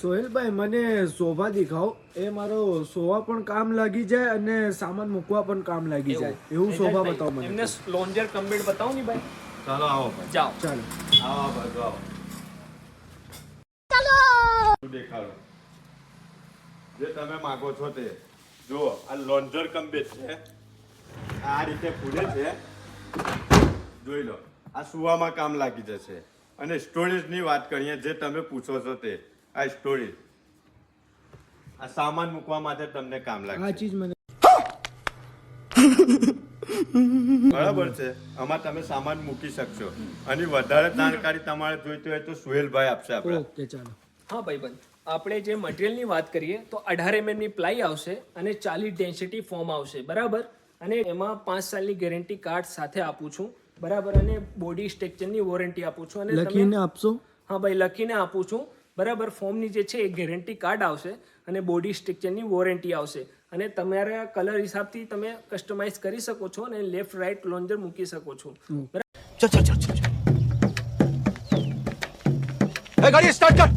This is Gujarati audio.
સોહેલભાઈ મને શોભા દેખાવ એ મારો સોવા પણ કામ લાગી જાય અને સામાન મૂકવા પણ કામ લાગી જાય એવું શોભા બતાવો મને એમને લોન્જર કમ્પ્લીટ બતાવો ને ભાઈ. ચાલો આવો ભાઈ, જાઓ. ચાલો આવો ભાઈ, આવો. શું દેખાડો જે તમે માંગો છો તે જુઓ. આ લોન્જર કમ બેડ છે, આ રીતે ફૂલે છે, જોઈ લો. આ સુવામાં કામ લાગી જશે. અને સ્ટોરેજની વાત કરીએ જે તમે પૂછો છો તે આ સ્ટોરેજ, આ સામાન મૂકવા માટે તમને કામ આ લાગશે. ચીજ મને બરાબર છે. આમાં તમે સામાન મૂકી શકશો. અને વધારે જાણકારી તમારે જોઈતી હોય તો સુહેલભાઈ આપશે આપણે. ઓકે ચાલો હા ભાઈબંધ, આપણે જે મટીરિયલની વાત કરીએ તો 18 mm ની પ્લાય આવશે અને 40 ડેન્સિટી ફોર્મ આવશે, બરાબર. અને એમાં 5 સાલની ગેરંટી કાર્ડ સાથે આપું છું, બરાબર. અને બોડી સ્ટ્રક્ચરની વોરંટી આપું છું. અને લખીને આપશો? હા ભાઈ, લખીને આપું છું, બરાબર. ફોર્મની જે છે એ ગેરંટી કાર્ડ આવશે અને બોડી સ્ટ્રક્ચરની વોરંટી આવશે. અને તમારા કલર હિસાબથી તમે કસ્ટમાઇઝ કરી શકો છો અને લેફ્ટ રાઈટ લોન્જર મૂકી શકો છો, બરાબર. चल चल चल चल गाड़ी स्टार्ट कर.